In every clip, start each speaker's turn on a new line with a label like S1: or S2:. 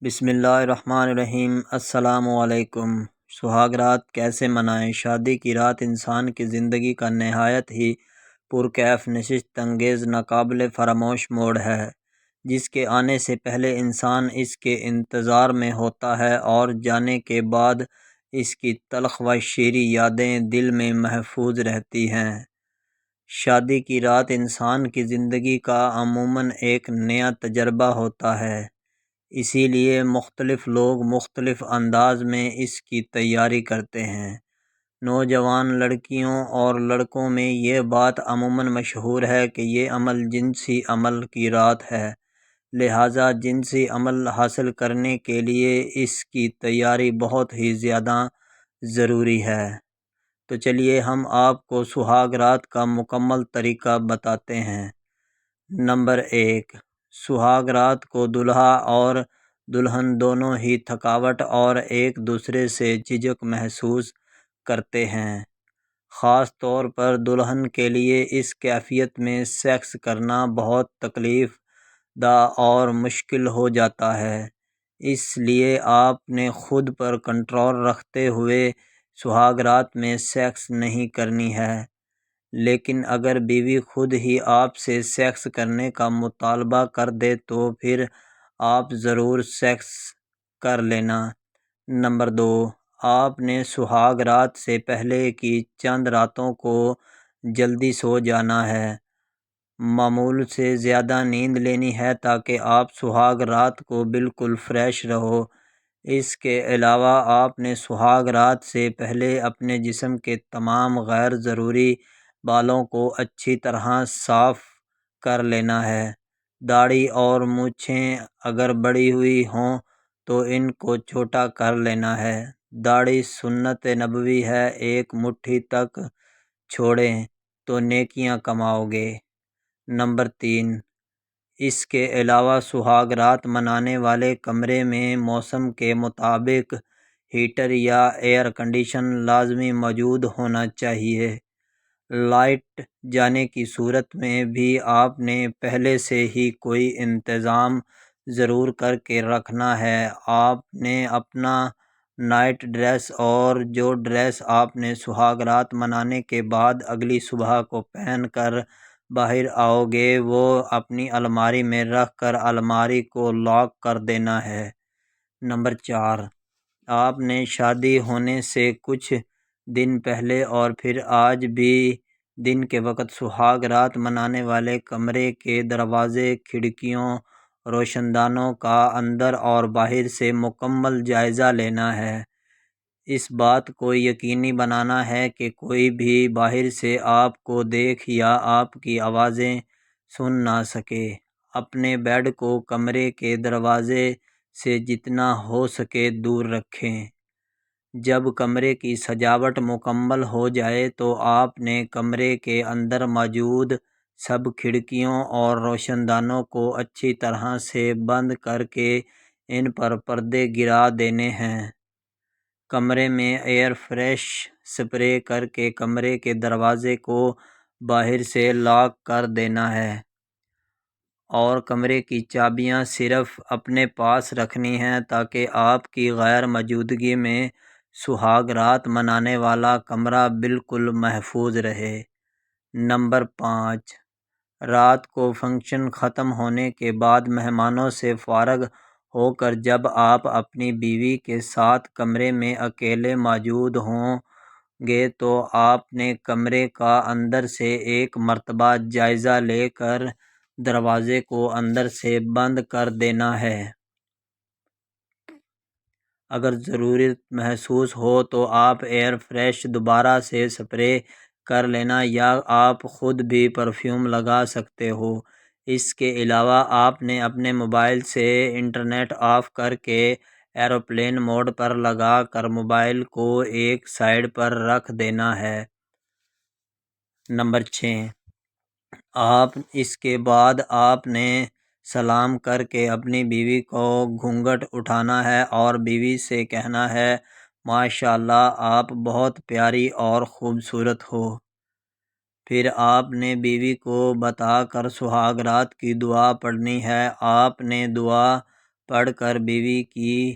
S1: بسم اللہ الرحمن الرحیم۔ السلام علیکم۔ سہاگ رات کیسے منائیں؟ شادی کی رات انسان کی زندگی کا نہایت ہی پرکیف، نشست انگیز، ناقابل فراموش موڑ ہے، جس کے آنے سے پہلے انسان اس کے انتظار میں ہوتا ہے اور جانے کے بعد اس کی تلخ و شیریں یادیں دل میں محفوظ رہتی ہیں۔ شادی کی رات انسان کی زندگی کا عموماً ایک نیا تجربہ ہوتا ہے، اسی لیے مختلف لوگ مختلف انداز میں اس کی تیاری کرتے ہیں۔ نوجوان لڑکیوں اور لڑکوں میں یہ بات عموماً مشہور ہے کہ یہ عمل جنسی عمل کی رات ہے، لہٰذا جنسی عمل حاصل کرنے کے لیے اس کی تیاری بہت ہی زیادہ ضروری ہے۔ تو چلیے ہم آپ کو سہاگ رات کا مکمل طریقہ بتاتے ہیں۔ نمبر 1، سہاگ رات کو دولہا اور دلہن دونوں ہی تھکاوٹ اور ایک دوسرے سے جھجک محسوس کرتے ہیں۔ خاص طور پر دلہن کے لیے اس کیفیت میں سیکس کرنا بہت تکلیف دہ اور مشکل ہو جاتا ہے، اس لیے آپ نے خود پر کنٹرول رکھتے ہوئے سہاگ رات میں سیکس نہیں کرنی ہے۔ لیکن اگر بیوی خود ہی آپ سے سیکس کرنے کا مطالبہ کر دے تو پھر آپ ضرور سیکس کر لینا۔ نمبر 2، آپ نے سہاگ رات سے پہلے کی چند راتوں کو جلدی سو جانا ہے، معمول سے زیادہ نیند لینی ہے تاکہ آپ سہاگ رات کو بالکل فریش رہو۔ اس کے علاوہ آپ نے سہاگ رات سے پہلے اپنے جسم کے تمام غیر ضروری بالوں کو اچھی طرح صاف کر لینا ہے۔ داڑھی اور مونچھیں اگر بڑھی ہوئی ہوں تو ان کو چھوٹا کر لینا ہے۔ داڑھی سنت نبوی ہے، ایک مٹھی تک چھوڑیں تو نیکیاں کماؤ گے۔ نمبر 3، اس کے علاوہ سہاگ رات منانے والے کمرے میں موسم کے مطابق ہیٹر یا ایئر کنڈیشن لازمی موجود ہونا چاہیے۔ لائٹ جانے کی صورت میں بھی آپ نے پہلے سے ہی کوئی انتظام ضرور کر کے رکھنا ہے۔ آپ نے اپنا نائٹ ڈریس اور جو ڈریس آپ نے سہاگ رات منانے کے بعد اگلی صبح کو پہن کر باہر آؤ گے وہ اپنی الماری میں رکھ کر الماری کو لاک کر دینا ہے۔ نمبر 4، آپ نے شادی ہونے سے کچھ دن پہلے اور پھر آج بھی دن کے وقت سہاگ رات منانے والے کمرے کے دروازے، کھڑکیوں، روشن دانوں کا اندر اور باہر سے مکمل جائزہ لینا ہے۔ اس بات کو یقینی بنانا ہے کہ کوئی بھی باہر سے آپ کو دیکھ یا آپ کی آوازیں سن نہ سکے۔ اپنے بیڈ کو کمرے کے دروازے سے جتنا ہو سکے دور رکھیں۔ جب کمرے کی سجاوٹ مکمل ہو جائے تو آپ نے کمرے کے اندر موجود سب کھڑکیوں اور روشن دانوں کو اچھی طرح سے بند کر کے ان پر پردے گرا دینے ہیں۔ کمرے میں ایئر فریش سپرے کر کے کمرے کے دروازے کو باہر سے لاک کر دینا ہے اور کمرے کی چابیاں صرف اپنے پاس رکھنی ہیں تاکہ آپ کی غیر موجودگی میں سہاگ رات منانے والا کمرہ بالکل محفوظ رہے۔ نمبر 5، رات کو فنکشن ختم ہونے کے بعد مہمانوں سے فارغ ہو کر جب آپ اپنی بیوی کے ساتھ کمرے میں اکیلے موجود ہوں گے تو آپ نے کمرے کا اندر سے ایک مرتبہ جائزہ لے کر دروازے کو اندر سے بند کر دینا ہے۔ اگر ضرورت محسوس ہو تو آپ ایئر فریش دوبارہ سے سپرے کر لینا یا آپ خود بھی پرفیوم لگا سکتے ہو۔ اس کے علاوہ آپ نے اپنے موبائل سے انٹرنیٹ آف کر کے ایروپلین موڈ پر لگا کر موبائل کو ایک سائیڈ پر رکھ دینا ہے۔ نمبر 6، اس کے بعد آپ نے سلام کر کے اپنی بیوی کو گھونگھٹ اٹھانا ہے اور بیوی سے کہنا ہے ماشاء اللہ آپ بہت پیاری اور خوبصورت ہو۔ پھر آپ نے بیوی کو بتا کر سہاگ رات کی دعا پڑھنی ہے۔ آپ نے دعا پڑھ کر بیوی کی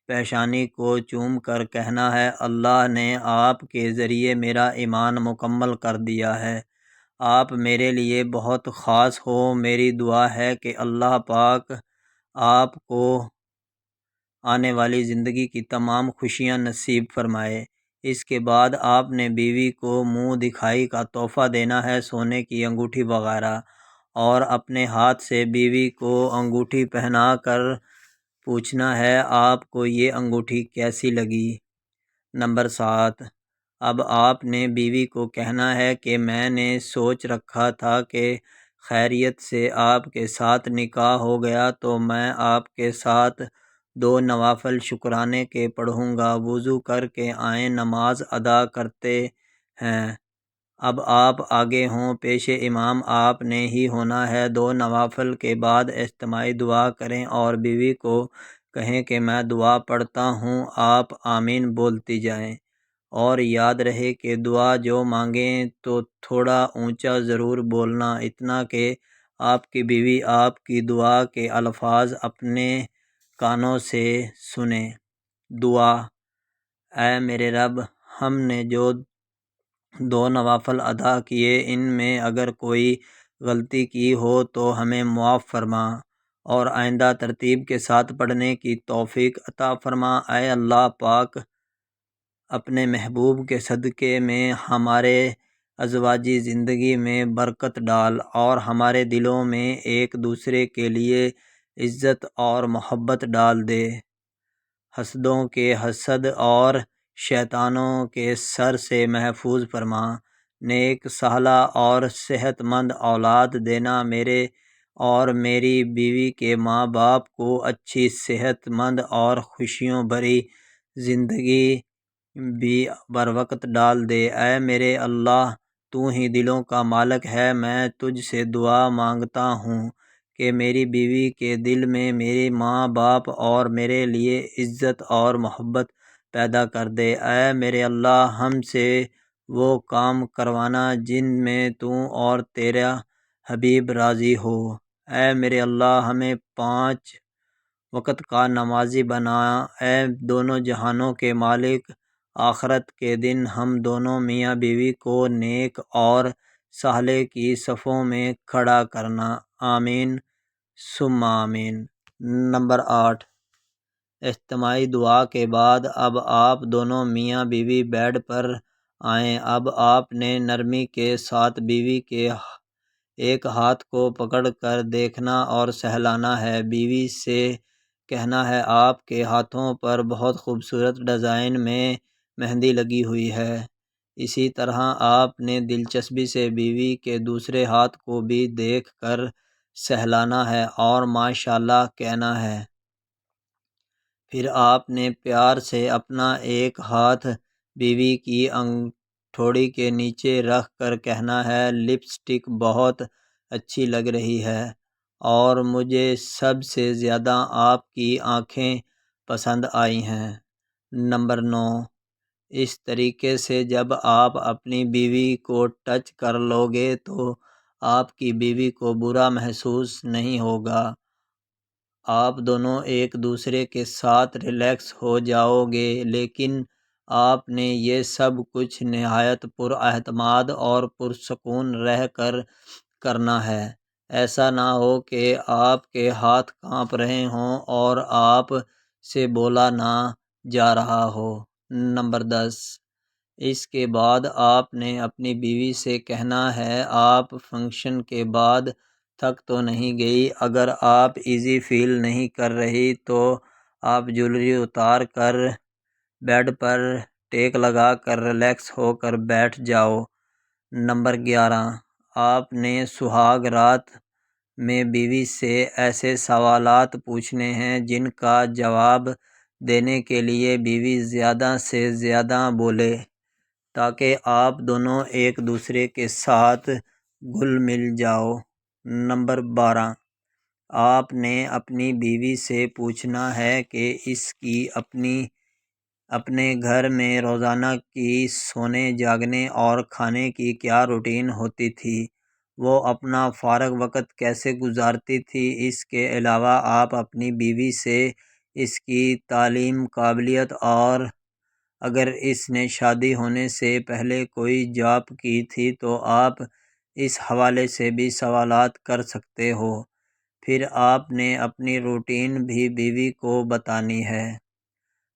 S1: پیشانی کو چوم کر کہنا ہے، اللہ نے آپ کے ذریعے میرا ایمان مکمل کر دیا ہے، آپ میرے لیے بہت خاص ہو، میری دعا ہے کہ اللہ پاک آپ کو آنے والی زندگی کی تمام خوشیاں نصیب فرمائے۔ اس کے بعد آپ نے بیوی کو منہ دکھائی کا تحفہ دینا ہے، سونے کی انگوٹھی وغیرہ، اور اپنے ہاتھ سے بیوی کو انگوٹھی پہنا کر پوچھنا ہے، آپ کو یہ انگوٹھی کیسی لگی؟ نمبر 7، اب آپ نے بیوی کو کہنا ہے کہ میں نے سوچ رکھا تھا کہ خیریت سے آپ کے ساتھ نکاح ہو گیا تو میں آپ کے ساتھ 2 نوافل شکرانے کے پڑھوں گا، وضو کر کے آئیں، نماز ادا کرتے ہیں، اب آپ آگے ہوں، پیش امام آپ نے ہی ہونا ہے، 2 نوافل کے بعد اجتماعی دعا کریں اور بیوی کو کہیں کہ میں دعا پڑھتا ہوں، آپ آمین بولتی جائیں، اور یاد رہے کہ دعا جو مانگیں تو تھوڑا اونچا ضرور بولنا، اتنا کہ آپ کی بیوی آپ کی دعا کے الفاظ اپنے کانوں سے سنیں۔ دعا: اے میرے رب، ہم نے جو 2 نوافل ادا کیے ان میں اگر کوئی غلطی کی ہو تو ہمیں معاف فرما، اور آئندہ ترتیب کے ساتھ پڑھنے کی توفیق عطا فرما۔ اے اللہ پاک، اپنے محبوب کے صدقے میں ہمارے ازواجی زندگی میں برکت ڈال، اور ہمارے دلوں میں ایک دوسرے کے لیے عزت اور محبت ڈال دے، حسدوں کے حسد اور شیطانوں کے شر سے محفوظ فرما، نیک صالح اور صحت مند اولاد دینا، میرے اور میری بیوی کے ماں باپ کو اچھی صحت مند اور خوشیوں بھری زندگی بھی بروقت ڈال دے۔ اے میرے اللہ، تو ہی دلوں کا مالک ہے، میں تجھ سے دعا مانگتا ہوں کہ میری بیوی کے دل میں میری ماں باپ اور میرے لیے عزت اور محبت پیدا کر دے۔ اے میرے اللہ، ہم سے وہ کام کروانا جن میں تو اور تیرا حبیب راضی ہو۔ اے میرے اللہ، ہمیں 5 وقت کا نمازی بنا۔ اے دونوں جہانوں کے مالک، آخرت کے دن ہم دونوں میاں بیوی کو نیک اور صالح کی صفوں میں کھڑا کرنا، آمین ثم آمین۔ نمبر 8، اجتماعی دعا کے بعد اب آپ دونوں میاں بیوی بیڈ پر آئیں، اب آپ نے نرمی کے ساتھ بیوی کے ایک ہاتھ کو پکڑ کر دیکھنا اور سہلانا ہے، بیوی سے کہنا ہے، آپ کے ہاتھوں پر بہت خوبصورت ڈیزائن میں مہندی لگی ہوئی ہے، اسی طرح آپ نے دلچسپی سے بیوی کے دوسرے ہاتھ کو بھی دیکھ کر سہلانا ہے اور ماشاءاللہ کہنا ہے، پھر آپ نے پیار سے اپنا ایک ہاتھ بیوی کی انگوٹھی کے نیچے رکھ کر کہنا ہے، لپسٹک بہت اچھی لگ رہی ہے، اور مجھے سب سے زیادہ آپ کی آنکھیں پسند آئی ہیں۔ نمبر 9، اس طریقے سے جب آپ اپنی بیوی کو ٹچ کر لو گے تو آپ کی بیوی کو برا محسوس نہیں ہوگا، آپ دونوں ایک دوسرے کے ساتھ ریلیکس ہو جاؤ گے، لیکن آپ نے یہ سب کچھ نہایت پراعتماد اور پرسکون رہ کر کرنا ہے، ایسا نہ ہو کہ آپ کے ہاتھ کانپ رہے ہوں اور آپ سے بولا نہ جا رہا ہو۔ نمبر 10، اس کے بعد آپ نے اپنی بیوی سے کہنا ہے، آپ فنکشن کے بعد تھک تو نہیں گئی؟ اگر آپ ایزی فیل نہیں کر رہی تو آپ جویلری اتار کر بیڈ پر ٹیک لگا کر ریلیکس ہو کر بیٹھ جاؤ۔ نمبر 11، آپ نے سہاگ رات میں بیوی سے ایسے سوالات پوچھنے ہیں جن کا جواب دینے کے لیے بیوی زیادہ سے زیادہ بولے، تاکہ آپ دونوں ایک دوسرے کے ساتھ گھل مل جاؤ۔ نمبر 12، آپ نے اپنی بیوی سے پوچھنا ہے کہ اس کی اپنے گھر میں روزانہ کی سونے جاگنے اور کھانے کی کیا روٹین ہوتی تھی، وہ اپنا فارغ وقت کیسے گزارتی تھی۔ اس کے علاوہ آپ اپنی بیوی سے اس کی تعلیم، قابلیت اور اگر اس نے شادی ہونے سے پہلے کوئی جاب کی تھی تو آپ اس حوالے سے بھی سوالات کر سکتے ہو۔ پھر آپ نے اپنی روٹین بھی بیوی کو بتانی ہے۔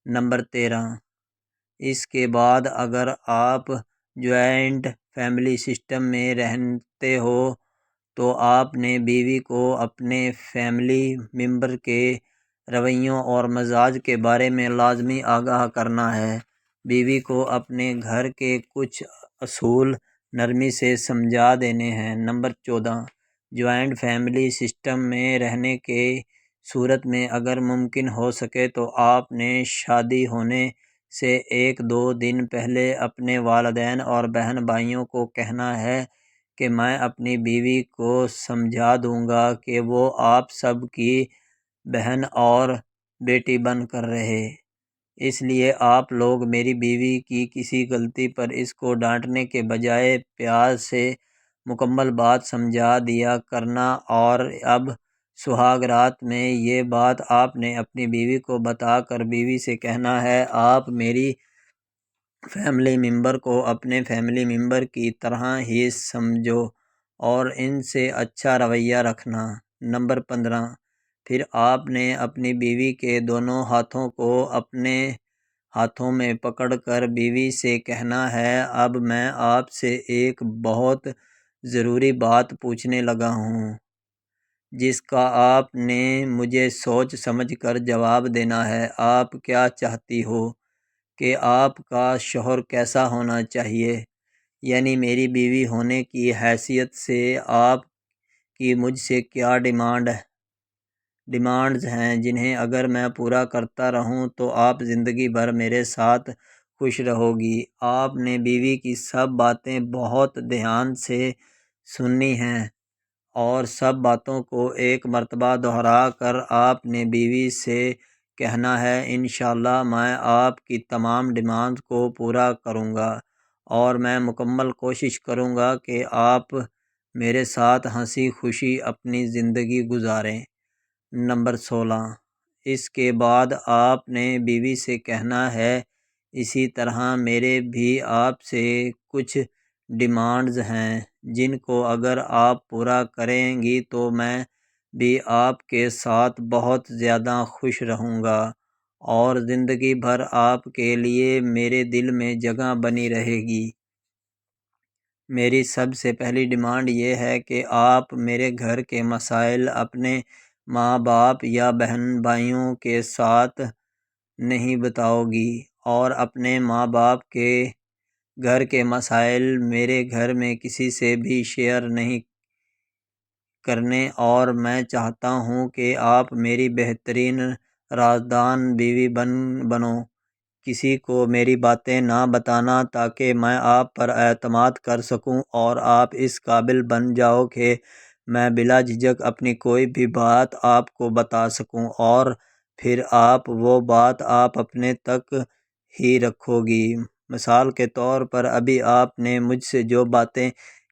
S1: نمبر 13، اس کے بعد اگر آپ جوائنٹ فیملی سسٹم میں رہتے ہو تو آپ نے بیوی کو اپنے فیملی ممبر کے رویوں اور مزاج کے بارے میں لازمی آگاہ کرنا ہے۔ بیوی کو اپنے گھر کے کچھ اصول نرمی سے سمجھا دینے ہیں۔ نمبر 14، جوائنٹ فیملی سسٹم میں رہنے کے صورت میں اگر ممکن ہو سکے تو آپ نے شادی ہونے سے 1-2 دن پہلے اپنے والدین اور بہن بھائیوں کو کہنا ہے کہ میں اپنی بیوی کو سمجھا دوں گا کہ وہ آپ سب کی بہن اور بیٹی بن کر رہے، اس لیے آپ لوگ میری بیوی کی کسی غلطی پر اس کو ڈانٹنے کے بجائے پیار سے مکمل بات سمجھا دیا کرنا۔ اور اب سہاگ رات میں یہ بات آپ نے اپنی بیوی کو بتا کر بیوی سے کہنا ہے، آپ میری فیملی ممبر کو اپنے فیملی ممبر کی طرح ہی سمجھو اور ان سے اچھا رویہ رکھنا۔ نمبر 15، پھر آپ نے اپنی بیوی کے دونوں ہاتھوں کو اپنے ہاتھوں میں پکڑ کر بیوی سے کہنا ہے، اب میں آپ سے ایک بہت ضروری بات پوچھنے لگا ہوں جس کا آپ نے مجھے سوچ سمجھ کر جواب دینا ہے۔ آپ کیا چاہتی ہو کہ آپ کا شوہر کیسا ہونا چاہیے؟ یعنی میری بیوی ہونے کی حیثیت سے آپ کی مجھ سے کیا ڈیمانڈز ہیں جنہیں اگر میں پورا کرتا رہوں تو آپ زندگی بھر میرے ساتھ خوش رہو گی۔ آپ نے بیوی کی سب باتیں بہت دھیان سے سننی ہیں اور سب باتوں کو ایک مرتبہ دہرا کر آپ نے بیوی سے کہنا ہے، انشاءاللہ میں آپ کی تمام ڈیمانڈز کو پورا کروں گا اور میں مکمل کوشش کروں گا کہ آپ میرے ساتھ ہنسی خوشی اپنی زندگی گزاریں۔ نمبر 16، اس کے بعد آپ نے بیوی سے کہنا ہے، اسی طرح میرے بھی آپ سے کچھ ڈیمانڈز ہیں جن کو اگر آپ پورا کریں گی تو میں بھی آپ کے ساتھ بہت زیادہ خوش رہوں گا اور زندگی بھر آپ کے لیے میرے دل میں جگہ بنی رہے گی۔ میری سب سے پہلی ڈیمانڈ یہ ہے کہ آپ میرے گھر کے مسائل اپنے ماں باپ یا بہن بھائیوں کے ساتھ نہیں بتاؤ گی اور اپنے ماں باپ کے گھر کے مسائل میرے گھر میں کسی سے بھی شیئر نہیں کرنے، اور میں چاہتا ہوں کہ آپ میری بہترین رازدان بیوی بنو، کسی کو میری باتیں نہ بتانا تاکہ میں آپ پر اعتماد کر سکوں اور آپ اس قابل بن جاؤ کہ میں بلا جھجک اپنی کوئی بھی بات آپ کو بتا سکوں اور پھر آپ وہ بات آپ اپنے تک ہی رکھو گی۔ مثال کے طور پر ابھی آپ نے مجھ سے جو باتیں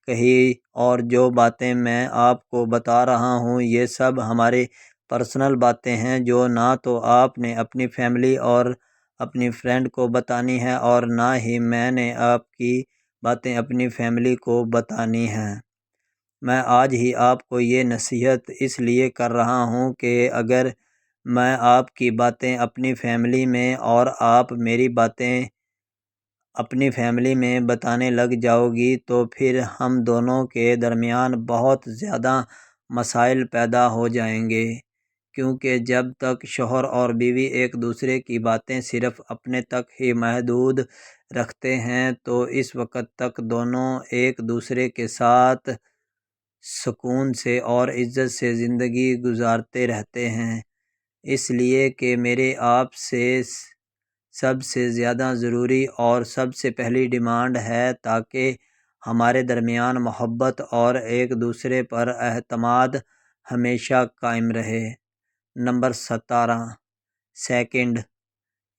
S1: کہی اور جو باتیں میں آپ کو بتا رہا ہوں یہ سب ہماری پرسنل باتیں ہیں جو نہ تو آپ نے اپنی فیملی اور اپنی فرینڈ کو بتانی ہے اور نہ ہی میں نے آپ کی باتیں اپنی فیملی کو بتانی ہیں۔ میں آج ہی آپ کو یہ نصیحت اس لیے کر رہا ہوں کہ اگر میں آپ کی باتیں اپنی فیملی میں اور آپ میری باتیں اپنی فیملی میں بتانے لگ جاؤ گی تو پھر ہم دونوں کے درمیان بہت زیادہ مسائل پیدا ہو جائیں گے، کیونکہ جب تک شوہر اور بیوی ایک دوسرے کی باتیں صرف اپنے تک ہی محدود رکھتے ہیں تو اس وقت تک دونوں ایک دوسرے کے ساتھ سکون سے اور عزت سے زندگی گزارتے رہتے ہیں۔ اس لیے کہ میرے آپ سے سب سے زیادہ ضروری اور سب سے پہلی ڈیمانڈ ہے تاکہ ہمارے درمیان محبت اور ایک دوسرے پر اعتماد ہمیشہ قائم رہے۔ نمبر 17، سیکنڈ،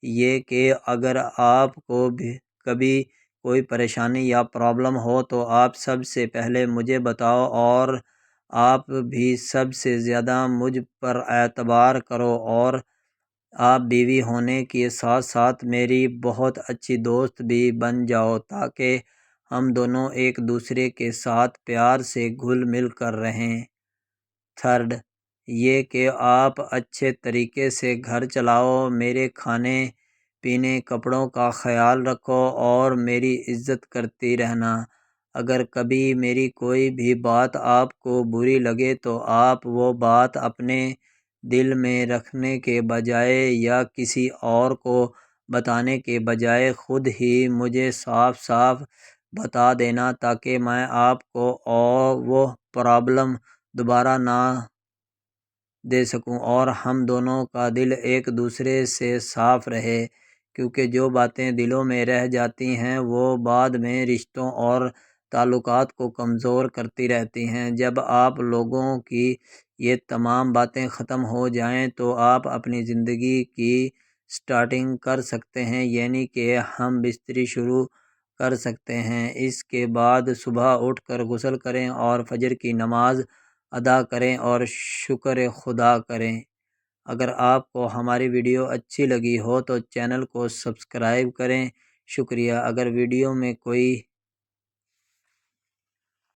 S1: یہ کہ اگر آپ کو بھی کبھی کوئی پریشانی یا پرابلم ہو تو آپ سب سے پہلے مجھے بتاؤ، اور آپ بھی سب سے زیادہ مجھ پر اعتبار کرو، اور آپ بیوی ہونے کے ساتھ ساتھ میری بہت اچھی دوست بھی بن جاؤ، تاکہ ہم دونوں ایک دوسرے کے ساتھ پیار سے گھل مل کر رہیں۔ تھرڈ، یہ کہ آپ اچھے طریقے سے گھر چلاؤ، میرے کھانے پینے کپڑوں کا خیال رکھو اور میری عزت کرتی رہنا۔ اگر کبھی میری کوئی بھی بات آپ کو بری لگے تو آپ وہ بات اپنے دل میں رکھنے کے بجائے یا کسی اور کو بتانے کے بجائے خود ہی مجھے صاف صاف بتا دینا، تاکہ میں آپ کو اور وہ پرابلم دوبارہ نہ دے سکوں اور ہم دونوں کا دل ایک دوسرے سے صاف رہے، کیونکہ جو باتیں دلوں میں رہ جاتی ہیں وہ بعد میں رشتوں اور تعلقات کو کمزور کرتی رہتی ہیں۔ جب آپ لوگوں کی یہ تمام باتیں ختم ہو جائیں تو آپ اپنی زندگی کی سٹارٹنگ کر سکتے ہیں، یعنی کہ ہم بستری شروع کر سکتے ہیں۔ اس کے بعد صبح اٹھ کر غسل کریں اور فجر کی نماز ادا کریں اور شکر خدا کریں۔ اگر آپ کو ہماری ویڈیو اچھی لگی ہو تو چینل کو سبسکرائب کریں۔ شکریہ۔ اگر ویڈیو میں کوئی